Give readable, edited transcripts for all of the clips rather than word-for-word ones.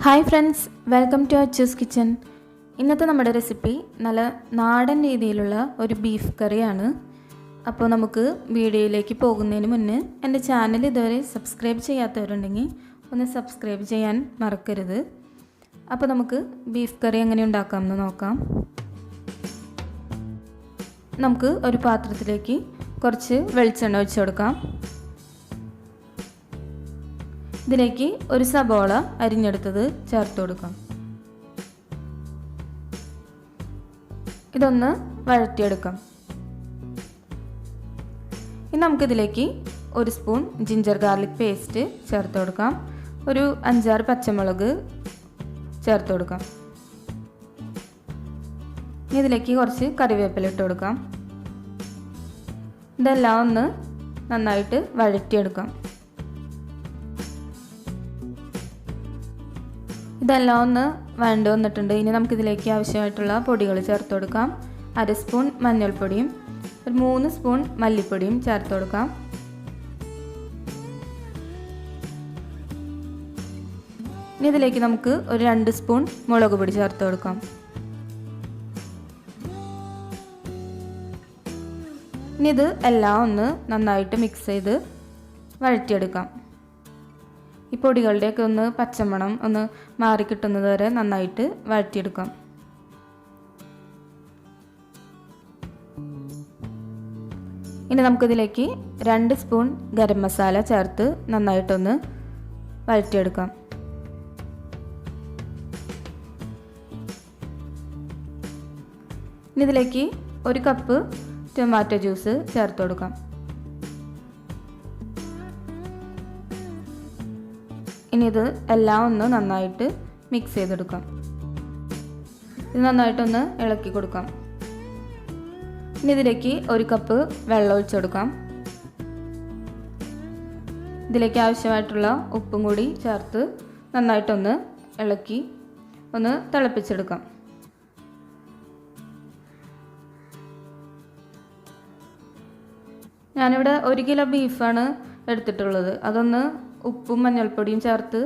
Hi friends, welcome to Achuuzkitchen. ഇന്നത്തെ നമ്മുടെ recipe നല്ല നാടൻ രീതിയിലുള്ള ഒരു ബീഫ് കറിയാണ്. അപ്പോൾ നമുക്ക് വീഡിയോയിലേക്ക് പോകുന്നതിന് മുന്നേ എൻ്റെ ചാനൽ ഇതുവരെ സബ്സ്ക്രൈബ് ചെയ്യാത്തവരുണ്ടെങ്കിൽ ഒന്ന് സബ്സ്ക്രൈബ് ചെയ്യാൻ മറക്കരുത്. അപ്പോൾ നമുക്ക് ബീഫ് കറി എങ്ങനെ ഉണ്ടാക്കാമെന്ന് നോക്കാം. നമുക്ക് ഒരു പാത്രത്തിലേക്ക് കുറച്ച് വെളിച്ചെണ്ണ ഒഴിച്ചു കൊടുക്കാം. ഇതിലേക്ക് ഒരു സബോള അരിഞ്ഞെടുത്തത് ചേർത്ത് കൊടുക്കാം. ഇതൊന്ന് വഴറ്റിയെടുക്കാം. ഇനി നമുക്കിതിലേക്ക് ഒരു സ്പൂൺ ജിഞ്ചർ ഗാർലിക് പേസ്റ്റ് ചേർത്ത് കൊടുക്കാം. ഒരു 5-6 പച്ചമുളക് ചേർത്ത് കൊടുക്കാം. ഇനി ഇതിലേക്ക് കുറച്ച് കറിവേപ്പില ഇട്ട് കൊടുക്കാം. ഇതെല്ലാം ഒന്ന് നന്നായിട്ട് വഴറ്റിയെടുക്കാം. ഇതെല്ലാം ഒന്ന് വഴണ്ട് വന്നിട്ടുണ്ട്. ഇനി നമുക്കിതിലേക്ക് ആവശ്യമായിട്ടുള്ള പൊടികൾ ചേർത്ത് കൊടുക്കാം. 1 സ്പൂൺ മഞ്ഞൾപ്പൊടിയും ഒരു 3 സ്പൂൺ മല്ലിപ്പൊടിയും ചേർത്ത് കൊടുക്കാം. ഇനി ഇതിലേക്ക് നമുക്ക് ഒരു 2 സ്പൂൺ മുളക് പൊടി ചേർത്ത് കൊടുക്കാം. ഇനി ഇത് എല്ലാം ഒന്ന് നന്നായിട്ട് മിക്സ് ചെയ്ത് വഴറ്റിയെടുക്കാം. ഈ പൊടികളുടെയൊക്കെ ഒന്ന് പച്ചമണം ഒന്ന് മാറിക്കിട്ടുന്നത് വരെ നന്നായിട്ട് വഴറ്റിയെടുക്കാം. ഇനി നമുക്കിതിലേക്ക് 2 സ്പൂൺ ഗരം മസാല ചേർത്ത് നന്നായിട്ടൊന്ന് വഴറ്റിയെടുക്കാം. ഇനി ഇതിലേക്ക് 1 കപ്പ് ടൊമാറ്റോ ജ്യൂസ് ചേർത്ത് കൊടുക്കാം. ഇനി ഇത് എല്ലാം ഒന്ന് നന്നായിട്ട് മിക്സ് ചെയ്തെടുക്കാം. ഇത് നന്നായിട്ടൊന്ന് ഇളക്കി കൊടുക്കാം. ഇനി ഇതിലേക്ക് 1 കപ്പ് വെള്ളം ഒഴിച്ചു കൊടുക്കാം. ഇതിലേക്ക് ആവശ്യമായിട്ടുള്ള ഉപ്പും കൂടി ചേർത്ത് നന്നായിട്ടൊന്ന് ഇളക്കി ഒന്ന് തിളപ്പിച്ചെടുക്കാം. ഞാനിവിടെ 1 കിലോ ബീഫാണ് എടുത്തിട്ടുള്ളത്. അതൊന്ന് ഉപ്പും മഞ്ഞൾപ്പൊടിയും ചേർത്ത്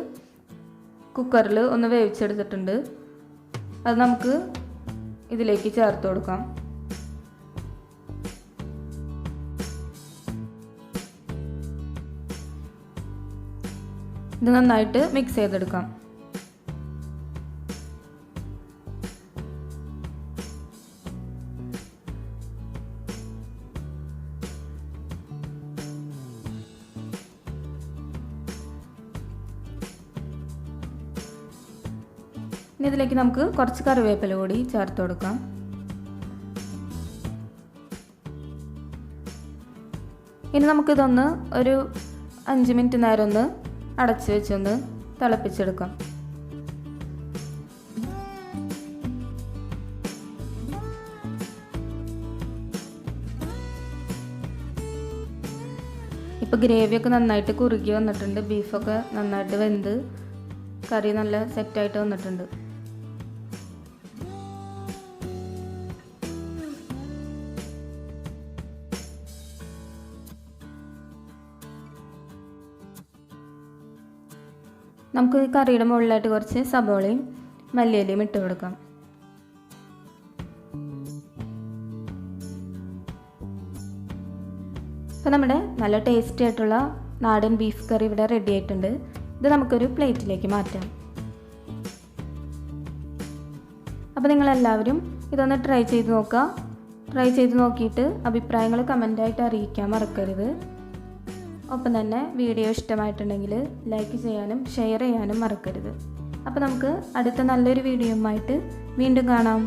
കുക്കറിൽ ഒന്ന് വേവിച്ചെടുത്തിട്ടുണ്ട്. അത് നമുക്ക് ഇതിലേക്ക് ചേർത്ത് കൊടുക്കാം. ഇത് നന്നായിട്ട് മിക്സ് ചെയ്തെടുക്കാം. ഇനി ഇതിലേക്ക് നമുക്ക് കുറച്ച് കറിവേപ്പില കൂടി ചേർത്ത് കൊടുക്കാം. ഇനി നമുക്കിതൊന്ന് ഒരു 5 മിനിറ്റ് നേരം ഒന്ന് അടച്ചു വെച്ചൊന്ന് തിളപ്പിച്ചെടുക്കാം. ഇപ്പോൾ ഗ്രേവിയൊക്കെ നന്നായിട്ട് കുറുകി വന്നിട്ടുണ്ട്. ബീഫൊക്കെ നന്നായിട്ട് വെന്ത് കറി നല്ല സെറ്റായിട്ട് വന്നിട്ടുണ്ട്. നമുക്ക് കറിയുടെ മുകളിലായിട്ട് കുറച്ച് സബോളയും മല്ലിയിലയും ഇട്ട് കൊടുക്കാം. അപ്പോൾ നമ്മുടെ നല്ല ടേസ്റ്റി ആയിട്ടുള്ള നാടൻ ബീഫ് കറി ഇവിടെ റെഡി ആയിട്ടുണ്ട്. ഇത് നമുക്കൊരു പ്ലേറ്റിലേക്ക് മാറ്റാം. അപ്പോൾ നിങ്ങളെല്ലാവരും ഇതൊന്ന് ട്രൈ ചെയ്ത് നോക്കുക. ട്രൈ ചെയ്ത് നോക്കിയിട്ട് അഭിപ്രായങ്ങൾ കമൻ്റായിട്ട് അറിയിക്കാൻ മറക്കരുത്. ഒപ്പം തന്നെ വീഡിയോ ഇഷ്ടമായിട്ടുണ്ടെങ്കിൽ ലൈക്ക് ചെയ്യാനും ഷെയർ ചെയ്യാനും മറക്കരുത്. അപ്പോൾ നമുക്ക് അടുത്ത നല്ലൊരു വീഡിയോയുമായിട്ട് വീണ്ടും കാണാം.